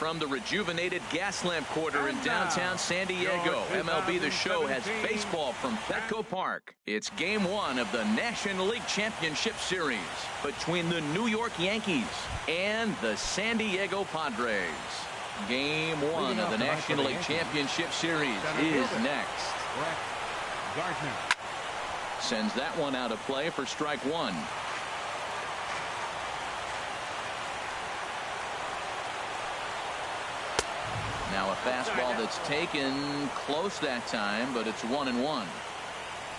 from the rejuvenated Gaslamp Quarter in downtown San Diego, MLB The Show has baseball from Petco Park. It's Game 1 of the National League Championship Series between the New York Yankees and the San Diego Padres. Game 1 of the National League Championship Series is next. Sends that one out of play for strike one. Now a fastball that's taken close that time, but it's 1-1.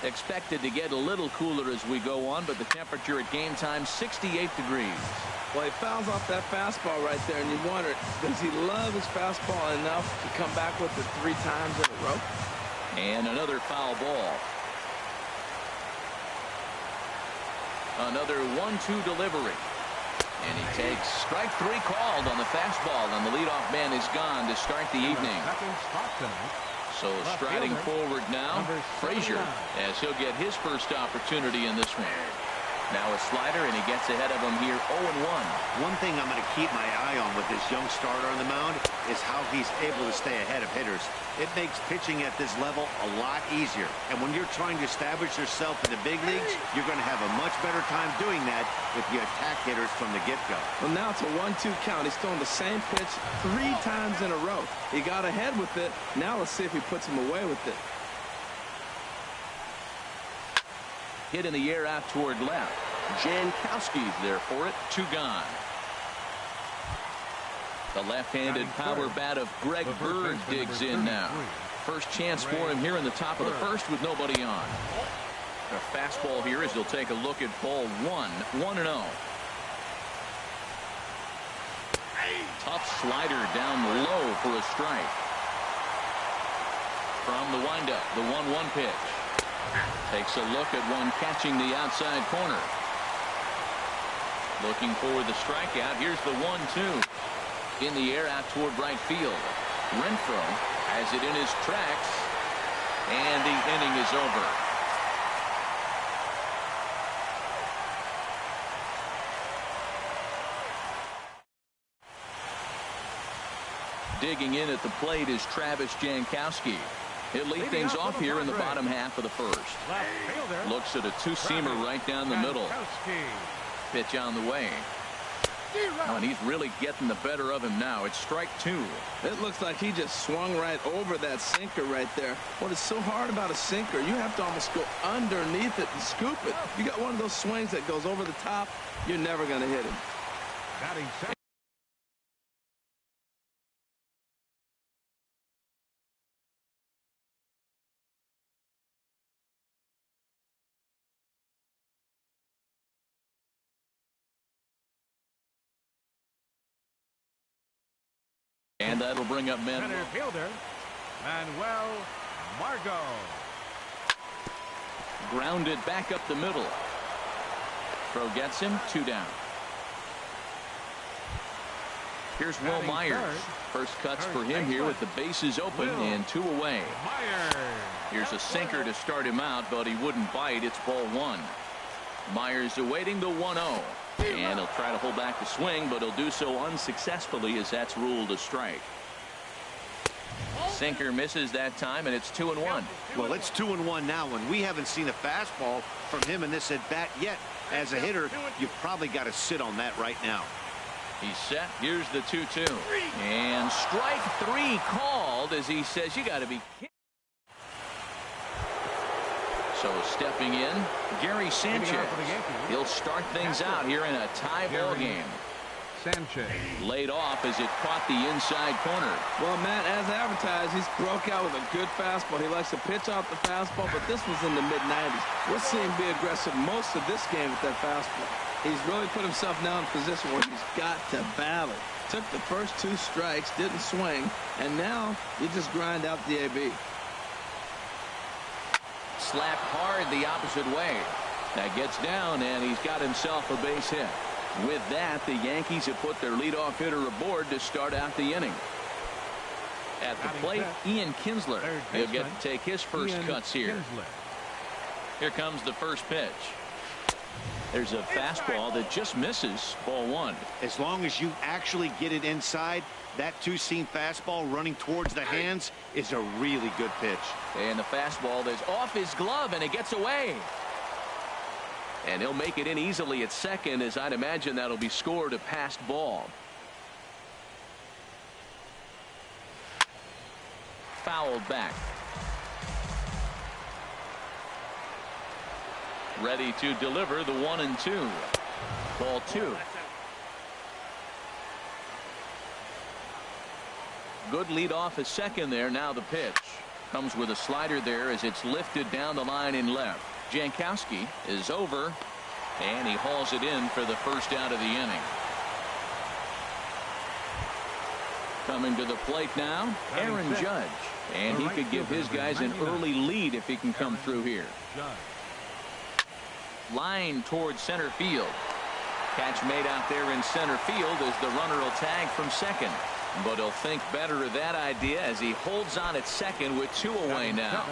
Expected to get a little cooler as we go on, but the temperature at game time 68 degrees. Well, he fouls off that fastball right there, and you wonder, does he love his fastball enough to come back with it 3 times in a row? And another foul ball. Another 1-2 delivery. And he takes strike 3 called on the fastball, and the leadoff man is gone to start the evening. So striding forward now, Frazier, as he'll get his first opportunity in this one. Now a slider, and he gets ahead of him here 0-1. One thing I'm going to keep my eye on with this young starter on the mound is how he's able to stay ahead of hitters. It makes pitching at this level a lot easier. And when you're trying to establish yourself in the big leagues, you're going to have a much better time doing that if you attack hitters from the get-go. Well, now it's a 1-2 count. He's throwing the same pitch 3 times in a row. He got ahead with it. Now let's see if he puts him away with it. Hit in the air out toward left. Jankowski's there for it. 2 gone. The left-handed power bat of Greg Bird digs in now. First chance for him here in the top of the first with nobody on. A fastball here as he'll take a look at ball 1. 1-0. Tough slider down low for a strike. From the windup, the 1-1 pitch. Takes a look at one catching the outside corner. Looking for the strikeout. Here's the 1-2. In the air out toward right field. Renfroe has it in his tracks. And the inning is over. Digging in at the plate is Travis Jankowski. He'll lead things off here in the bottom half of the first. Looks at a 2-seamer right down the middle. Pitch on the way. Oh, and he's really getting the better of him now. It's strike 2. It looks like he just swung right over that sinker right there. What is so hard about a sinker, you have to almost go underneath it and scoop it. If you got one of those swings that goes over the top, you're never going to hit him. And that'll bring up Manuel. Center fielder, Manuel Margot. Grounded back up the middle. Throw gets him. 2 down. Here's Will Myers. First cuts for him here with the bases open and 2 away. Here's a sinker to start him out, but he wouldn't bite. It's ball 1. Myers awaiting the 1-0. And he'll try to hold back the swing, but he'll do so unsuccessfully as that's ruled a strike. Sinker misses that time, and it's 2-1. Well, it's 2-1 now, and we haven't seen a fastball from him in this at-bat yet. As a hitter, you've probably got to sit on that right now. He's set. Here's the 2-2. And strike 3 called as he says, you got to be kidding. So stepping in, Gary Sanchez. He'll start things out here in a tie ball game. Sanchez laid off as it caught the inside corner. Well, Matt, as advertised, he's broke out with a good fastball. He likes to pitch off the fastball, but this was in the mid-90s. We'll see him be aggressive most of this game with that fastball. He's really put himself now in a position where he's got to battle. Took the first 2 strikes, didn't swing, and now you just grind out the AB. Slapped hard the opposite way. That gets down, and he's got himself a base hit. With that, the Yankees have put their leadoff hitter aboard to start out the inning. At the plate, Ian Kinsler. He'll get to take his first cuts here. Here comes the first pitch. There's a fastball that just misses, ball one. As long as you actually get it inside, that two-seam fastball running towards the hands is a really good pitch. And the fastball is off his glove, and it gets away. And he'll make it in easily at second, as I'd imagine that'll be scored a passed ball. Fouled back. Ready to deliver the 1-2. Ball two. Good lead off at second there. Now the pitch comes with a slider there as it's lifted down the line in left. Jankowski is over, and he hauls it in for the first out of the inning. Coming to the plate now, Aaron Judge. And he could give his guys an early lead if he can come through here. Line towards center field. Catch made out there in center field as the runner will tag from second. But he'll think better of that idea as he holds on at second with two away now.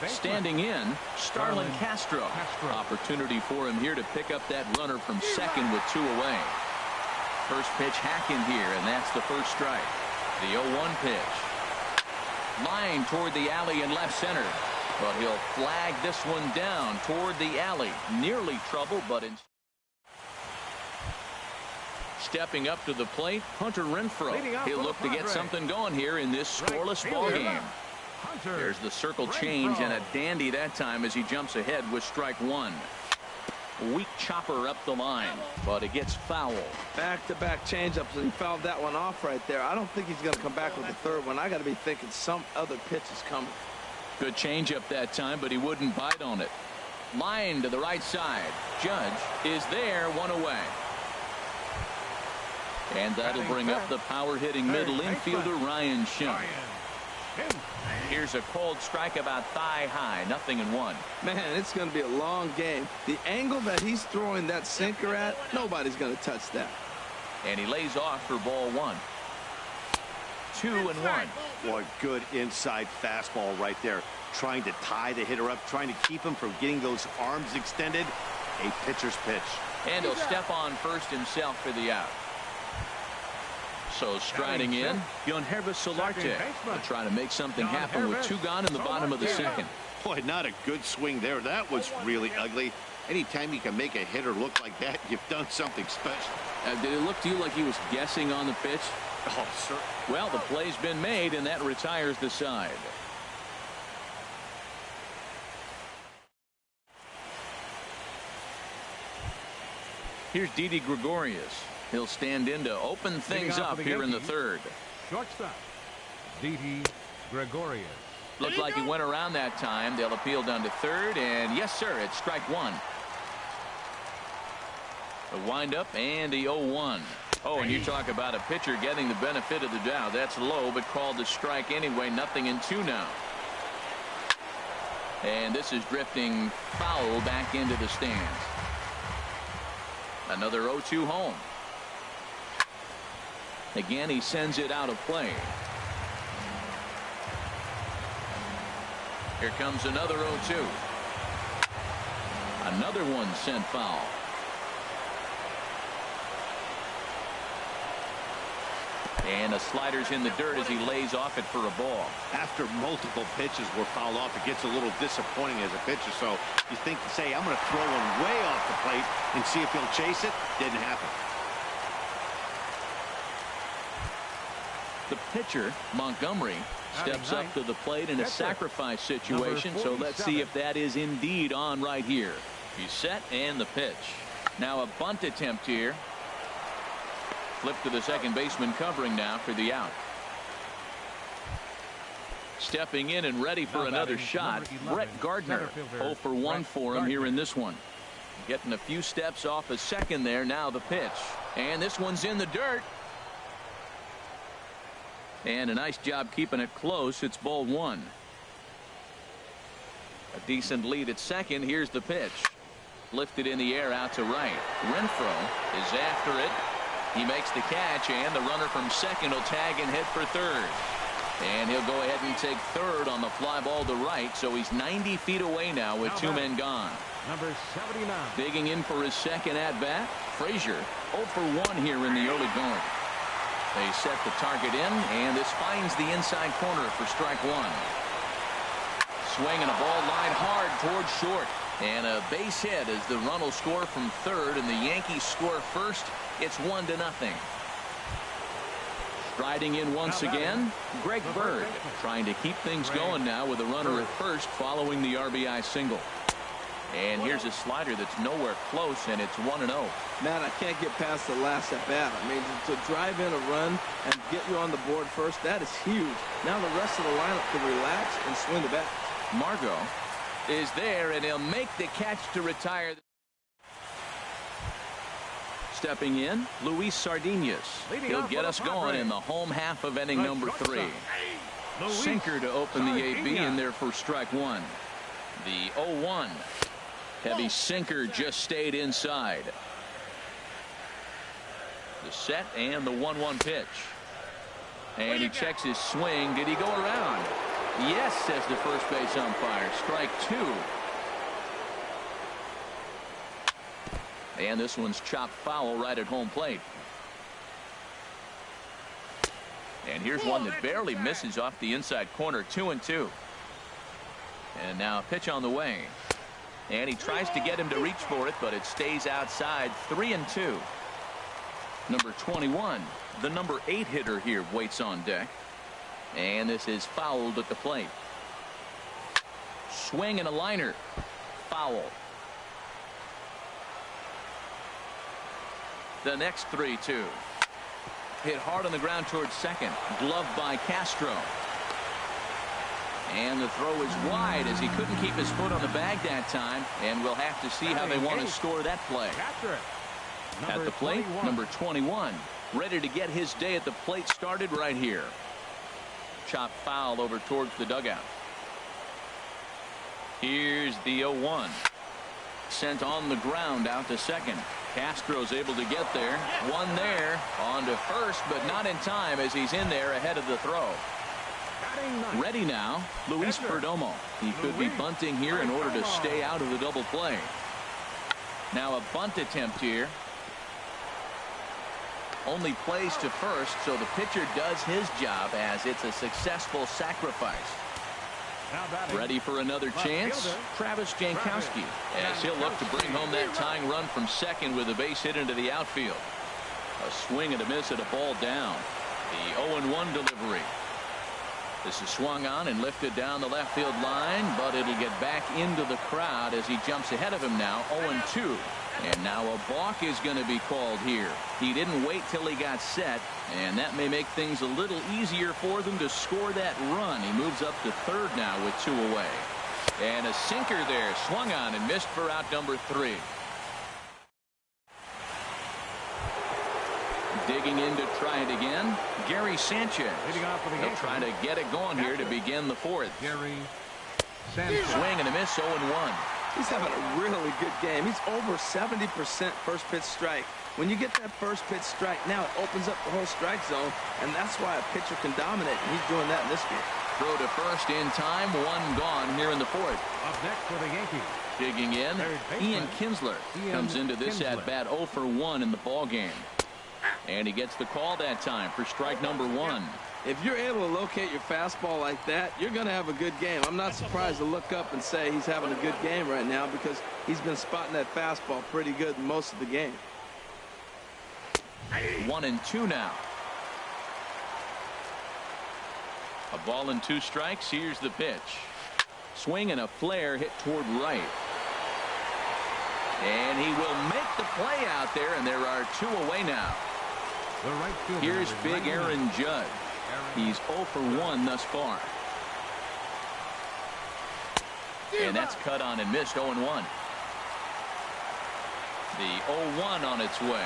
Standing in, Starlin Castro. Opportunity for him here to pick up that runner from second with two away. First pitch hacking here, and that's the first strike. The 0-1 pitch. Line toward the alley in left center. But he'll flag this one down toward the alley. Nearly trouble, but in. Stepping up to the plate, Hunter Renfroe. He'll look to get something going here in this scoreless ball game. There's the circle change, and a dandy that time as he jumps ahead with strike one. Weak chopper up the line, but it gets foul. Back-to-back changeups, and he fouled that one off right there. I don't think he's going to come back with the third one. I got to be thinking some other pitch is coming. Good changeup that time, but he wouldn't bite on it. Line to the right side. Judge is there, one away. And that'll bring up the power-hitting middle infielder, Ryan Schimm. Here's a cold strike about thigh high, 0-1. Man, it's going to be a long game. The angle that he's throwing that sinker at, nobody's going to touch that. And he lays off for ball one. 2-1. Boy, good inside fastball right there. Trying to tie the hitter up, trying to keep him from getting those arms extended. A pitcher's pitch. And he'll step on first himself for the out. So striding in, Yonhervis Solarte will try to make something happen with two gone in the bottom of the second. Boy, not a good swing there. That was really ugly. Anytime you can make a hitter look like that, you've done something special. Did it look to you like he was guessing on the pitch? Oh, sir. Well, the play's been made, and that retires the side. Here's Didi Gregorius. He'll stand in to open things up here in the third. Shortstop, Didi Gregorius. Looked like he went around that time. They'll appeal down to third, and yes, sir, it's strike one. The windup and the 0-1. Oh, and you talk about a pitcher getting the benefit of the doubt. That's low, but called a strike anyway. 0-2 now. And this is drifting foul back into the stands. Another 0-2 home. Again, he sends it out of play. Here comes another 0-2. Another one sent foul. And the slider's in the dirt as he lays off it for a ball. After multiple pitches were fouled off, it gets a little disappointing as a pitcher. So you think, say, I'm going to throw one way off the plate and see if he'll chase it. Didn't happen. The pitcher, Montgomery, steps up to the plate in a sacrifice situation. So let's see if that is indeed on right here. He's set, and the pitch. Now a bunt attempt here. Flip to the second baseman covering now for the out. Stepping in and ready for another shot, Brett Gardner. 0 for 1 for him here in this one. Getting a few steps off a second there. Now the pitch. And this one's in the dirt. And a nice job keeping it close. It's ball one. A decent lead at second. Here's the pitch. Lifted in the air out to right. Renfroe is after it. He makes the catch, and the runner from second will tag and hit for third. And he'll go ahead and take third on the fly ball to right, so he's 90 feet away now with two men gone. Number 79. Digging in for his second at-bat, Frazier 0 for 1 here in the early going. They set the target in, and this finds the inside corner for strike one. Swing and a ball line hard towards short. And a base hit as the run will score from third, and the Yankees score first. It's 1-0. Striding in once again, Greg Bird, trying to keep things going now with a runner at first following the RBI single. And here's a slider that's nowhere close, and it's 1-0. Matt, I can't get past the last at bat. I mean, to drive in a run and get you on the board first, that is huge. Now the rest of the lineup can relax and swing the bat. Margot is there, and he'll make the catch to retire. Stepping in, Luis Sardinas. He'll get us going in the home half of inning number 3. Sinker to open the AB in there for strike one. The 0-1. Heavy sinker just stayed inside. The set and the 1-1 pitch. And he checks his swing. Did he go around? Yes, says the first base umpire. Strike two. And this one's chopped foul right at home plate. And here's one that barely misses off the inside corner. 2-2. And now a pitch on the way. And he tries to get him to reach for it, but it stays outside. 3-2. Number 21, the number 8 hitter here, waits on deck. And this is fouled at the plate. Swing and a liner. Foul. The next 3-2. Hit hard on the ground towards second. Gloved by Castro. And the throw is wide as he couldn't keep his foot on the bag that time. And we'll have to see how they want to score that play. At the plate, number 21. Ready to get his day at the plate started right here. Chop foul over towards the dugout. Here's the 0-1. Sent on the ground out to second. Castro's able to get there. One there. On to first, but not in time as he's in there ahead of the throw. Ready now, Luis Perdomo. He could be bunting here in order to stay out of the double play. Now a bunt attempt here. Only plays to first, so the pitcher does his job as it's a successful sacrifice. Ready for another chance, Travis Jankowski, as he'll look to bring home that tying run from second with a base hit into the outfield. A swing and a miss at a ball down. The 0-1 delivery. This is swung on and lifted down the left field line, but it'll get back into the crowd as he jumps ahead of him now. 0-2. And now a balk is going to be called here. He didn't wait till he got set, and that may make things a little easier for them to score that run. He moves up to third now with 2 away. And a sinker there, swung on and missed for out number 3. Digging in to try it again, Gary Sanchez. He'll try to get it going here to begin the 4th. Gary Sanchez. Swing and a miss, 0-1. He's having a really good game. He's over 70% first pitch strike. When you get that first pitch strike, now it opens up the whole strike zone, and that's why a pitcher can dominate, and he's doing that in this game. Throw to first in time, 1 gone here in the 4th. Up next for the Yankees. Digging in, Ian Kinsler comes into this at-bat 0 for 1 in the ball game. And he gets the call that time for strike number 1. If you're able to locate your fastball like that, you're going to have a good game. I'm not surprised to look up and say he's having a good game right now because he's been spotting that fastball pretty good most of the game. 1-2 now. A ball and 2 strikes. Here's the pitch. Swing and a flare hit toward right. And he will make the play out there, and there are 2 away now. The right fielder. Here's big Aaron Judge. He's 0 for 1 thus far. And that's cut on and missed. 0-1. The 0-1 on its way.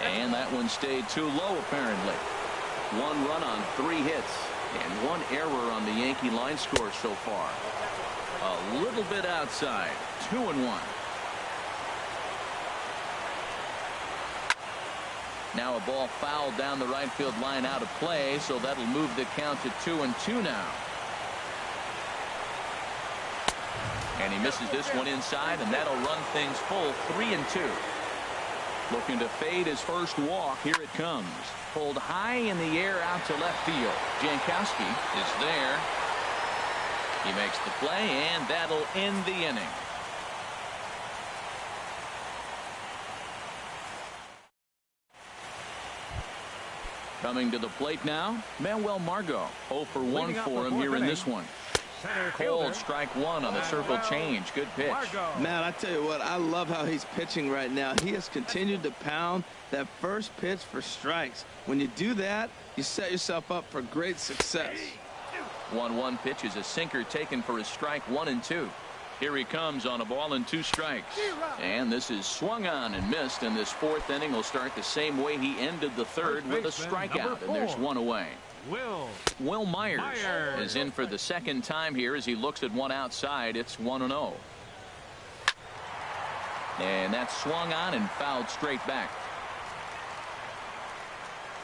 And that one stayed too low apparently. 1 run on 3 hits and 1 error on the Yankee line score so far. A little bit outside. 2-1. Now a ball fouled down the right field line out of play, so that'll move the count to 2-2 now. And he misses this one inside, and that'll run things full 3-2. Looking to fade his first walk. Here it comes. Pulled high in the air out to left field. Jankowski is there. He makes the play, and that'll end the inning. Coming to the plate now, Manuel Margot. 0 for 1 for him here in this one. Cold strike one on the circle change. Good pitch. Man, I tell you what, I love how he's pitching right now. He has continued to pound that first pitch for strikes. When you do that, you set yourself up for great success. 1-1 pitch is a sinker taken for his strike 1-2. Here he comes on a ball and 2 strikes. And this is swung on and missed, and this fourth inning will start the same way he ended the third with a strikeout, and there's one away. Will Myers is in for the second time here as he looks at one outside. It's 1-0. And that's swung on and fouled straight back.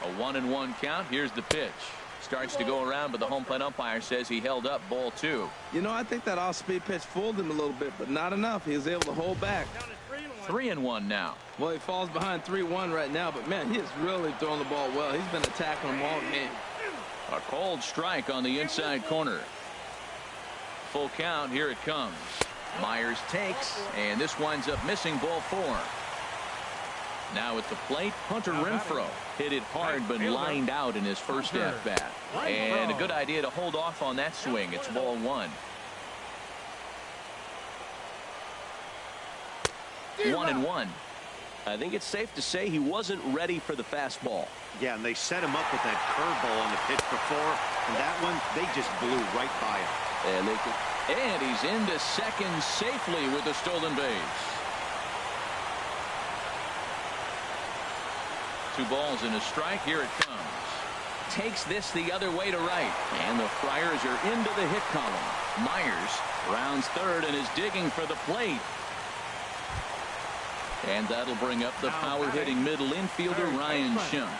A 1-1 count. Here's the pitch. Starts to go around, but the home plate umpire says he held up ball 2. You know, I think that off-speed pitch fooled him a little bit, but not enough. He was able to hold back. 3-1 now. Well, he falls behind 3-1 right now, but man, he is really throwing the ball well. He's been attacking them all game. A cold strike on the inside corner. Full count. Here it comes. Myers takes, and this winds up missing ball 4. Now at the plate, Hunter Renfroe hit it hard but lined out in his first at-bat. And a good idea to hold off on that swing. It's ball 1. 1-1. I think it's safe to say he wasn't ready for the fastball. Yeah, and they set him up with that curveball on the pitch before, and that one, they just blew right by him. And he's into second safely with the stolen base. 2 balls and a strike. Here it comes. Takes this the other way to right, and the Friars are into the hit column. Myers rounds third and is digging for the plate. And that'll bring up the power-hitting middle infielder Ryan Schimpf,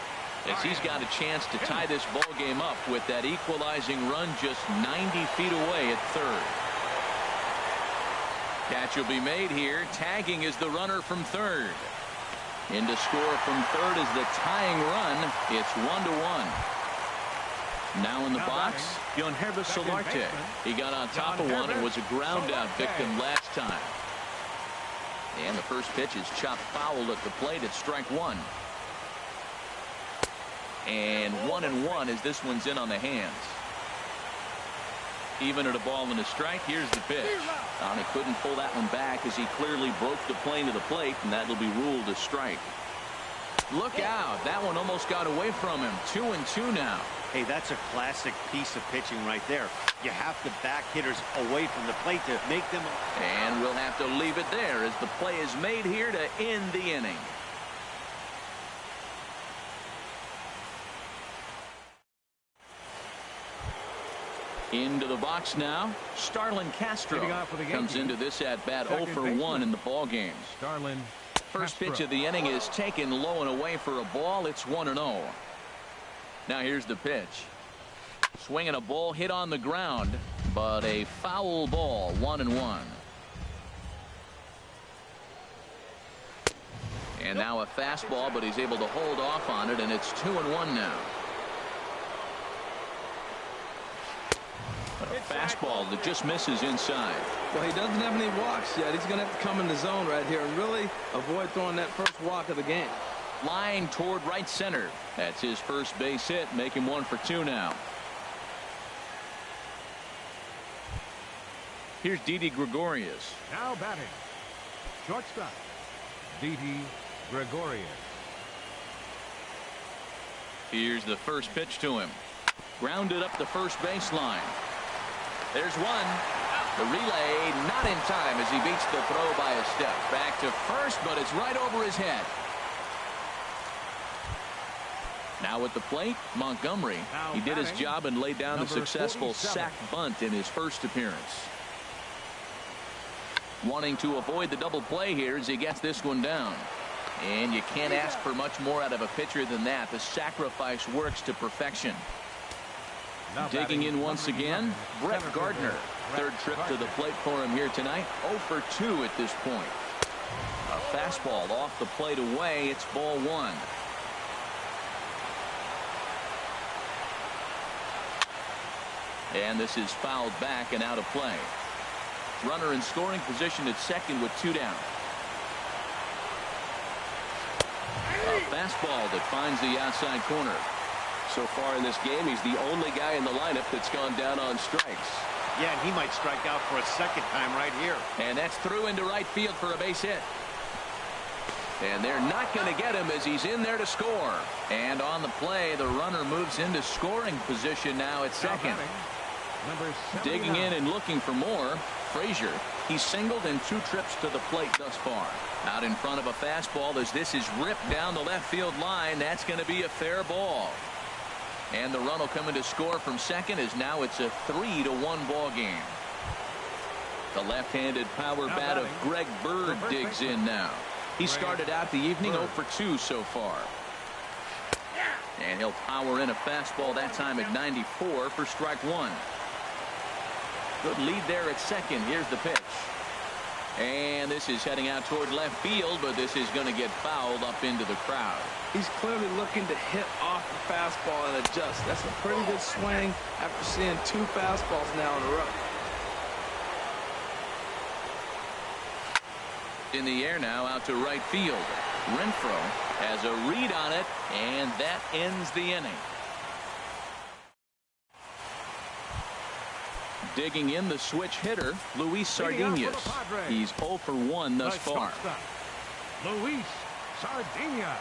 as he's got a chance to tie this ball game up with that equalizing run just 90 feet away at third. Catch will be made here. Tagging is the runner from third. In to score from third is the tying run. It's 1-1. Now in the box, Yonhervis Solarte. He got on top of one and was a ground-out victim last time. And the first pitch is chopped foul at the plate at strike 1. And 1-1 as this one's in on the hands. Even at a ball and a strike. Here's the pitch. He couldn't pull that one back as he clearly broke the plane to the plate, and that'll be ruled a strike. Look out. That one almost got away from him. 2-2 now. Hey, that's a classic piece of pitching right there. You have to back hitters away from the plate to make them. And we'll have to leave it there as the play is made here to end the inning. Into the box now. Starlin Castro comes into this at-bat 0 for 1 in the ball game. First pitch of the inning is taken low and away for a ball. It's 1-0. Now here's the pitch. Swinging a ball hit on the ground, but a foul ball. 1-1. And now a fastball, but he's able to hold off on it, and it's 2-1 now. A fastball that just misses inside. Well, he doesn't have any walks yet. He's going to have to come in the zone right here and really avoid throwing that first walk of the game. Line toward right center. That's his first base hit. Make him 1 for 2 now. Here's Didi Gregorius. Now batting. Shortstop, Didi Gregorius. Here's the first pitch to him. Grounded up the first baseline. There's one. The relay not in time as he beats the throw by a step. Back to first, but it's right over his head. Now at the plate, Montgomery. He did his job and laid down the successful sac bunt in his first appearance. Wanting to avoid the double play here as he gets this one down. And you can't ask for much more out of a pitcher than that. The sacrifice works to perfection. Digging in once again, Brett Gardner. Third trip to the plate for him here tonight. 0 for 2 at this point. A fastball off the plate away. It's ball 1. And this is fouled back and out of play. Runner in scoring position at second with 2 down. A fastball that finds the outside corner. So far in this game, he's the only guy in the lineup that's gone down on strikes. Yeah, and he might strike out for a second time right here. And that's through into right field for a base hit. And they're not going to get him as he's in there to score. And on the play, the runner moves into scoring position now at second. Digging in and looking for more, Frazier. He's singled in 2 trips to the plate thus far. Out in front of a fastball as this is ripped down the left field line. That's going to be a fair ball. And the run will come in to score from second as now it's a 3-1 ball game. The left-handed power bat of Greg Bird digs in now. He started out the evening 0 for 2 so far. And he'll power in a fastball that time at 94 for strike 1. Good lead there at second. Here's the pitch. And this is heading out toward left field, but this is going to get fouled up into the crowd. He's clearly looking to hit off the fastball and adjust. That's a pretty good swing after seeing 2 fastballs now in a row. In the air now out to right field. Renfroe has a read on it, and that ends the inning. Digging in the switch hitter, Luis Sardinas. He's 0 for 1 thus far. Luis Sardinas.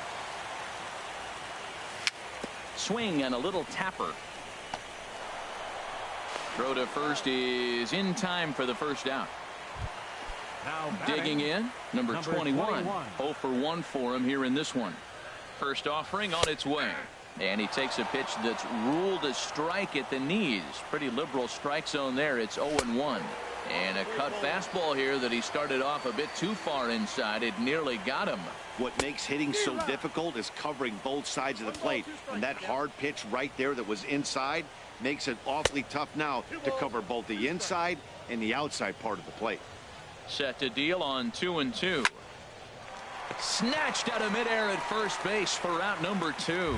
Swing and a little tapper. Throw to first is in time for the first out. Digging in, number 21. 0 for 1 for him here in this one. First offering on its way. And he takes a pitch that's ruled a strike at the knees. Pretty liberal strike zone there. It's 0-1. And a cut fastball here that he started off a bit too far inside. It nearly got him. What makes hitting so difficult is covering both sides of the plate. And that hard pitch right there that was inside makes it awfully tough now to cover both the inside and the outside part of the plate. Set to deal on 2-2. Snatched out of midair at first base for out number 2.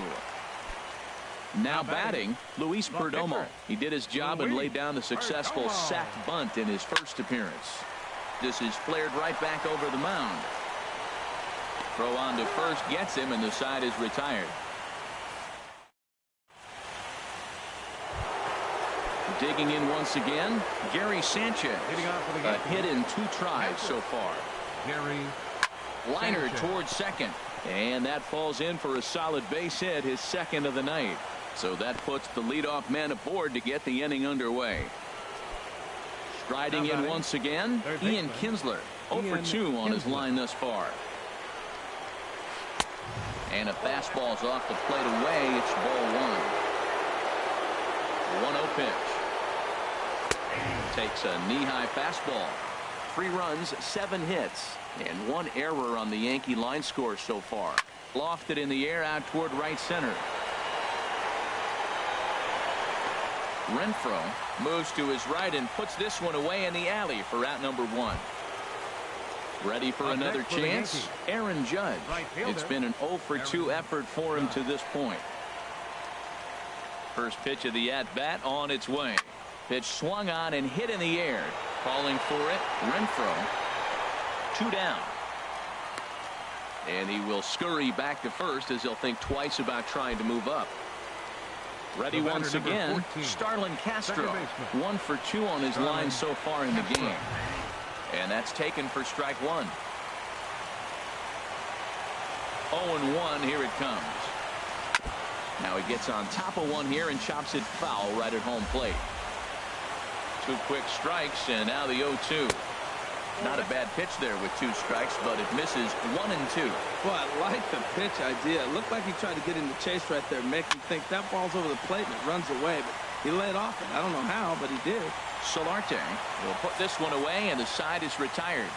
Now batting, Luis Perdomo. He did his job and laid down the successful sacked bunt in his first appearance. This is flared right back over the mound. Throw on to first gets him, and the side is retired. Digging in once again, Gary Sanchez. A hit in 2 tries so far. Gary Liner Sanchez towards second. And that falls in for a solid base hit, his second of the night. So that puts the leadoff man aboard to get the inning underway. Striding in once again, Ian Kinsler. 0 for 2 on his line thus far. And a fastball's off the plate away. It's ball 1. 1-0 pitch. Takes a knee-high fastball. 3 runs, 7 hits, and 1 error on the Yankee line score so far. Lofted in the air out toward right center. Renfroe moves to his right and puts this one away in the alley for out number 1. Ready for another chance? Aaron Judge. It's been an 0 for 2 effort for him to this point. First pitch of the at-bat on its way. Pitch swung on and hit in the air. Calling for it, Renfroe. 2 down. And he will scurry back to first as he'll think twice about trying to move up. Ready once again, Starlin Castro. 1 for 2 on his line so far in the game. And that's taken for strike 1. 0-1, here it comes. Now he gets on top of one here and chops it foul right at home plate. 2 quick strikes, and now the 0-2. Not a bad pitch there with 2 strikes, but it misses 1 and 2. Well, I like the pitch idea. It looked like he tried to get in the chase right there, make him think that ball's over the plate and it runs away. But he laid off it. I don't know how, but he did. Solarte will put this one away, and the side is retired.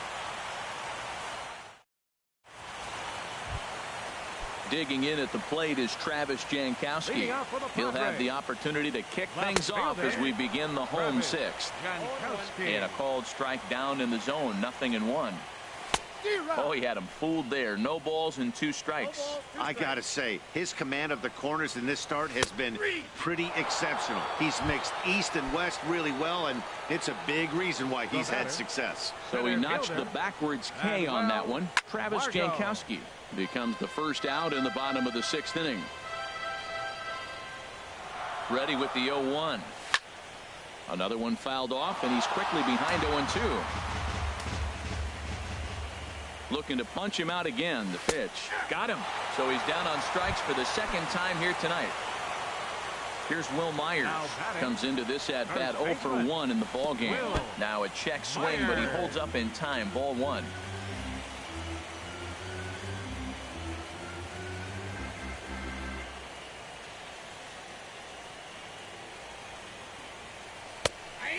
Digging in at the plate is Travis Jankowski. He'll have the opportunity to kick things off as we begin the home sixth. And a called strike down in the zone, 0-1. Oh, he had him fooled there. No balls and 2 strikes. I got to say, his command of the corners in this start has been pretty exceptional. He's mixed east and west really well, and it's a big reason why he's had success. So he notched the backwards K on that one. Travis Jankowski becomes the first out in the bottom of the 6th inning. Ready with the 0-1. Another one fouled off, and he's quickly behind 0-2. Looking to punch him out again. The pitch. Got him. So he's down on strikes for the 2nd time here tonight. Here's Will Myers. Comes into this at bat 0 for 1 in the ball game. Now a check swing, but he holds up in time. Ball 1.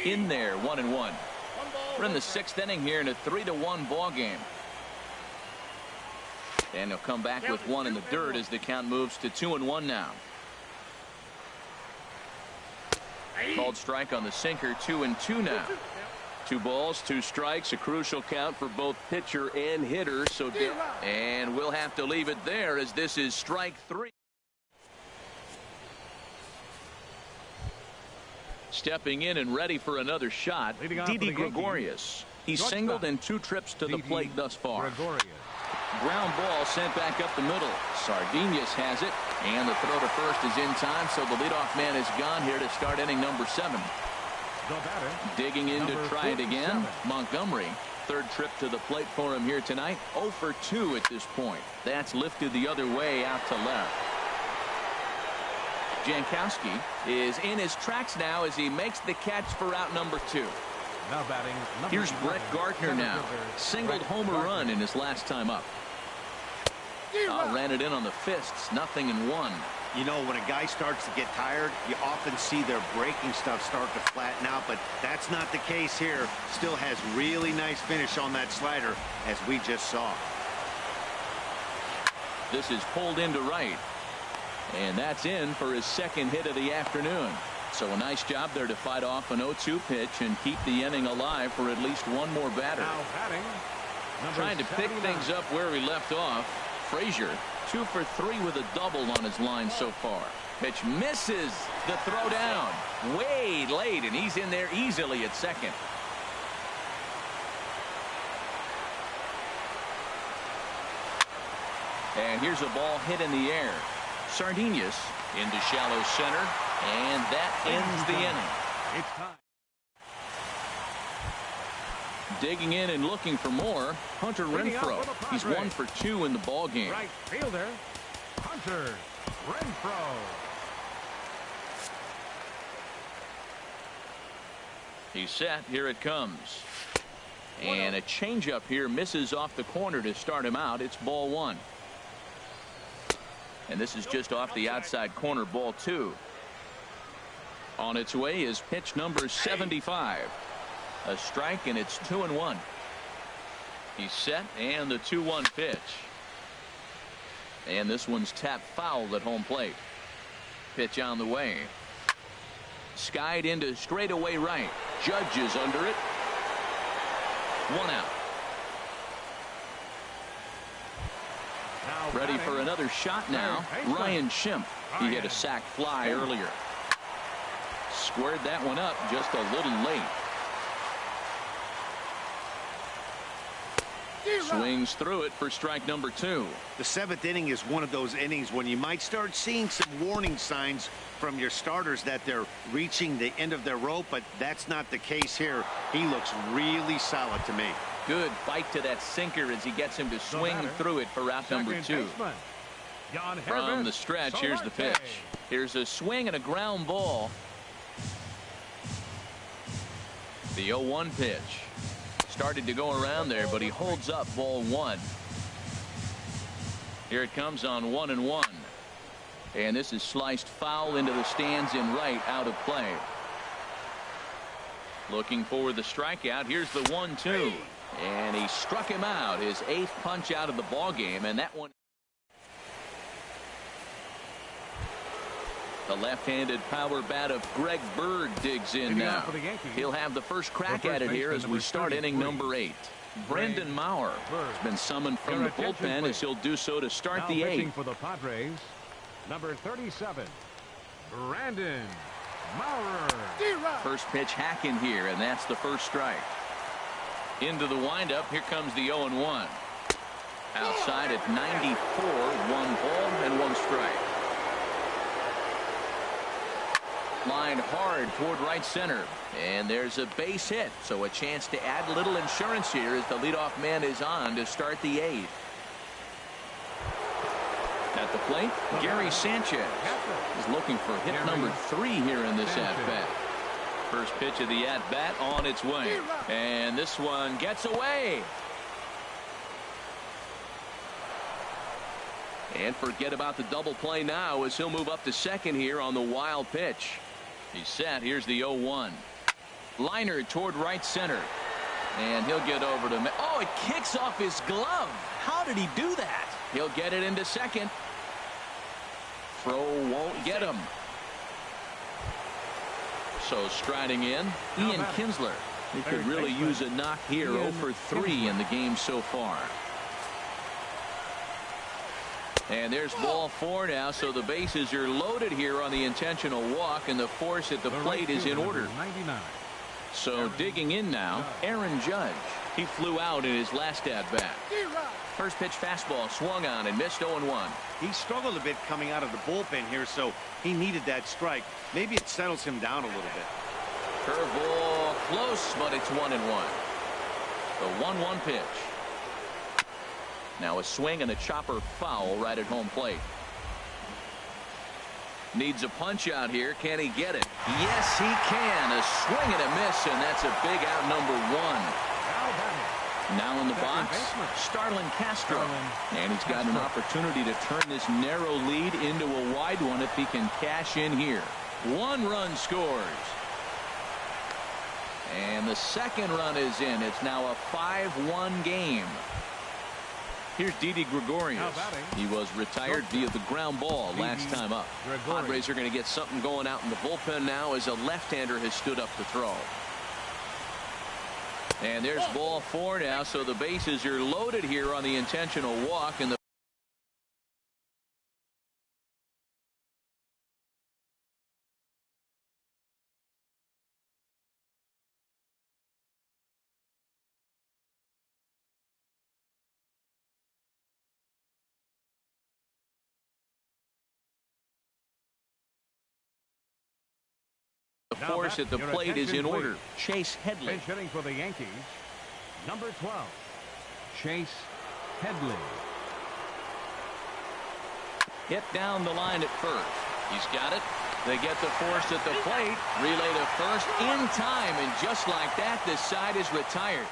In there, 1-1. We're in the 6th inning here in a 3-1 ball game. And he'll come back with 1 in the dirt as the count moves to 2-1 now. Called strike on the sinker, 2-2 now. 2 balls, 2 strikes, a crucial count for both pitcher and hitter. And we'll have to leave it there as this is strike 3. Stepping in and ready for another shot, Didi Gregorius. He's singled in 2 trips to the plate thus far. Ground ball sent back up the middle. Sardinius has it, and the throw to first is in time, so the leadoff man is gone here to start inning number 7. Digging in to try it again, Montgomery. 3rd trip to the plate for him here tonight. 0 for 2 at this point. That's lifted the other way out to left. Jankowski is in his tracks now as he makes the catch for out number 2. Here's Brett Gardner now. Singled homer run in his last time up. Ran it in on the fists. 0-1. You know, when a guy starts to get tired, you often see their breaking stuff start to flatten out, but that's not the case here. Still has really nice finish on that slider, as we just saw. This is pulled into right. And that's in for his 2nd hit of the afternoon. So a nice job there to fight off an 0-2 pitch and keep the inning alive for at least one more batter. Trying to pick things up where we left off. Frazier 2 for 3 with a double on his line so far. Pitch misses the throw down way late, and he's in there easily at second. And here's a ball hit in the air. Sardinius into shallow center, and that ends the inning. It's time. Digging in and looking for more, Hunter Renfroe. He's 1 for 2 in the ball game. Right fielder, Hunter Renfroe. He's set. Here it comes. And a changeup here misses off the corner to start him out. It's ball 1. And this is just off the outside corner, ball 2. On its way is pitch number 75. A strike, and it's 2-1. He's set, and the 2-1 pitch. And this one's tapped foul at home plate. Pitch on the way. Skied into straightaway right. Judge is under it. 1 out. Ready for another shot now. Ryan Schimpf. He hit a sac fly earlier. Squared that one up just a little late. Swings through it for strike number 2. The 7th inning is one of those innings when you might start seeing some warning signs from your starters that they're reaching the end of their rope, but that's not the case here. He looks really solid to me. Good bite to that sinker as he gets him to swing through it for out number 2. From the stretch, here's the pitch. Here's a swing and a ground ball. The 0-1 pitch. Started to go around there, but he holds up ball 1. Here it comes on 1-1. And this is sliced foul into the stands in right, out of play. Looking for the strikeout. Here's the 1-2. And he struck him out. His 8th punch out of the ball game, and that one. The left-handed power bat of Greg Bird digs in now. He'll have the first crack at it here as we start inning number 8. Brandon Maurer has been summoned from the bullpen as he'll do so to start the 8th. For the Padres, number 37, Brandon Maurer. First pitch hacking here, and that's the first strike. Into the windup. Here comes the 0-1. Outside at 94, 1 ball and 1 strike. Line hard toward right center, and there's a base hit, so a chance to add a little insurance here as the leadoff man is on to start the 8th. At the plate, Gary Sanchez is looking for hit number 3 here in this at-bat. First pitch of the at-bat on its way, and this one gets away. And forget about the double play now as he'll move up to second here on the wild pitch. He's set. Here's the 0-1. Liner toward right center. And he'll get over to... Oh, it kicks off his glove. How did he do that? He'll get it into second. Throw won't get him. So striding in, Ian Kinsler. He could really use a knock here. 0 for 3 in the game so far. And there's ball 4 now, so the bases are loaded here on the intentional walk, and the force at the plate is in order. So digging in now, Aaron Judge. He flew out in his last at-bat. First pitch fastball swung on and missed 0-1. He struggled a bit coming out of the bullpen here, so he needed that strike. Maybe it settles him down a little bit. Curveball close, but it's 1-1. The 1-1 pitch. Now a swing and a chopper foul right at home plate. Needs a punch out here. Can he get it? Yes, he can. A swing and a miss, and that's a big out, number 1. Now in the box, Starlin Castro. And he's got an opportunity to turn this narrow lead into a wide one if he can cash in here. 1 run scores. And the second run is in. It's now a 5-1 game. Here's Didi Gregorius. He was retired via the ground ball last time up. Padres are going to get something going out in the bullpen now as a left-hander has stood up to throw. And there's ball 4 now, so the bases are loaded here on the intentional walk, and the force at the plate is in order. Chase Headley. Pinch hitting for the Yankees, number 12, Chase Headley. Hit down the line at first. He's got it. They get the force at the plate. Relay to first in time, and just like that, this side is retired.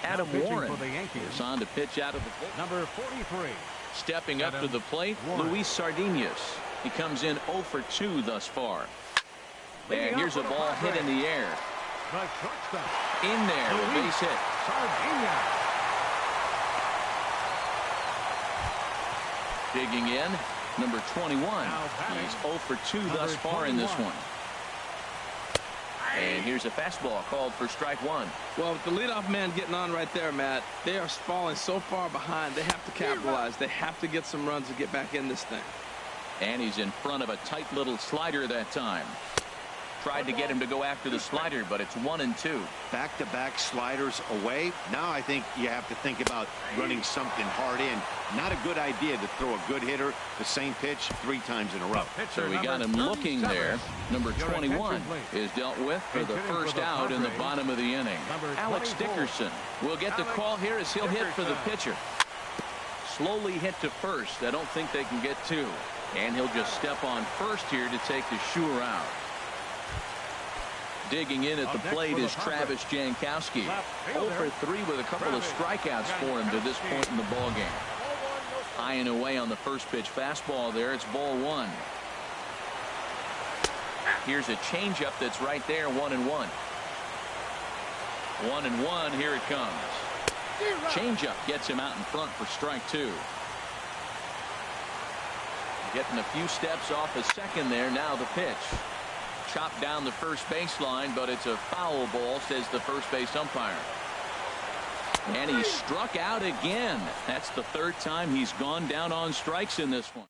Adam Warren is on to pitch out of the plate. Number 43. Stepping up to the plate, Luis Sardinas. He comes in 0 for 2 thus far. And here's a ball hit in the air. In there, a base hit. Digging in, number 21. He's 0 for 2 thus far in this one. And here's a fastball called for strike 1. Well, with the leadoff man getting on right there, Matt, they are falling so far behind. They have to capitalize. They have to get some runs to get back in this thing. And he's in front of a tight little slider that time. Tried to get him to go after the slider, but it's 1-2. Back-to-back sliders away. Now I think you have to think about running something hard in. Not a good idea to throw a good hitter the same pitch 3 times in a row. So we got him looking there. Number 21 is dealt with for the first out in the bottom of the inning. Alex Dickerson will get the call here as he'll hit for the pitcher. Slowly hit to first. I don't think they can get 2. And he'll just step on first here to take the sure out. Digging in at the plate is Travis Jankowski. 0 for 3 with a couple of strikeouts for him to this point in the ballgame. High and away on the first pitch fastball there. It's ball 1. Here's a changeup that's right there, 1-1. 1-1, here it comes. Changeup gets him out in front for strike 2. Getting a few steps off a second there. Now the pitch. Chopped down the first baseline, but it's a foul ball, says the first base umpire. And he struck out again. That's the third time he's gone down on strikes in this one.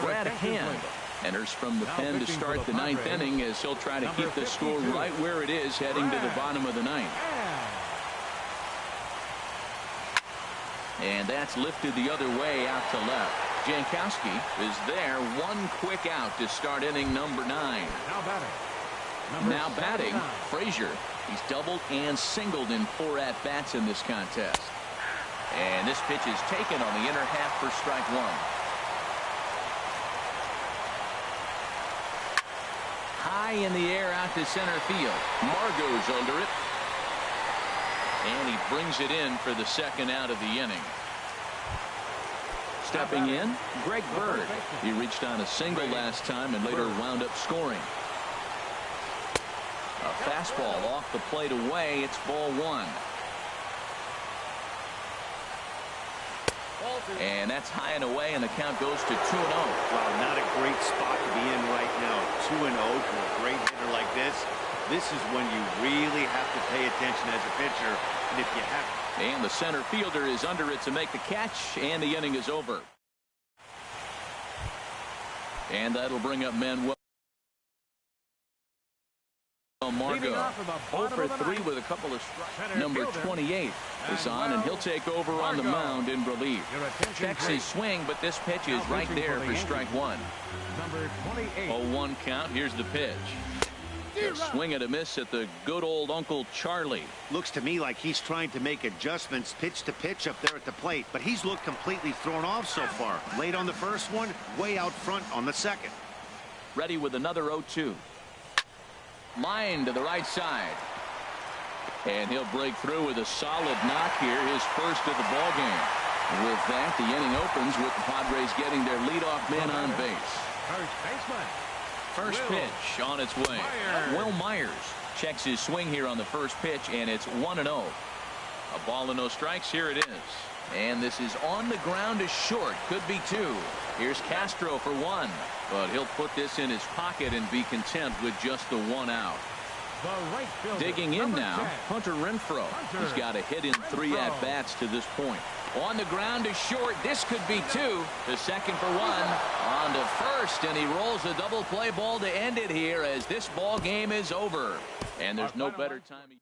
Brad Hand enters from the pen to start the ninth inning, as he'll try to keep the score right where it is heading to the bottom of the ninth. And that's lifted the other way out to left. Jankowski is there. One quick out to start inning number 9. Now batting, Frazier. He's doubled and singled in 4 at-bats in this contest. And this pitch is taken on the inner half for strike 1. High in the air out to center field. Margot's under it. And he brings it in for the second out of the inning. Stepping in, Greg Bird. He reached on a single last time and later wound up scoring. A fastball off the plate away. It's ball 1. And that's high and away, and the count goes to 2-0. Wow, not a great spot to be in right now. 2-0 for a great hitter like this. This is when you really have to pay attention as a pitcher. And if you have... And the center fielder is under it to make the catch, and the inning is over. And that'll bring up Manuel Margot. 0 for 3 with a couple of strikes. Number 28 is on, and he'll take over on the mound in relief. Checks his swing, but this pitch is right there for strike 1. Number 28. 0-1 count. Here's the pitch. A swing and a miss at the good old Uncle Charlie. Looks to me like he's trying to make adjustments pitch to pitch up there at the plate, but he's looked completely thrown off so far. Late on the first one, way out front on the second. Ready with another 0-2. Line to the right side. And he'll break through with a solid knock here, his first of the ball game. With that, the inning opens with the Padres getting their leadoff man on base. First baseman. First pitch on its way. Will Myers checks his swing here on the first pitch, and it's 1-0. A ball and no strikes. Here it is. And this is on the ground to short. Could be 2. Here's Castro for 1. But he'll put this in his pocket and be content with just the 1 out. Right fielder, digging in now, 10. Hunter Renfroe. He's got a hit in 3 at-bats to this point. On the ground to short. This could be 2. The second for 1. On to first, and he rolls a double play ball to end it here as this ball game is over. And there's no better time.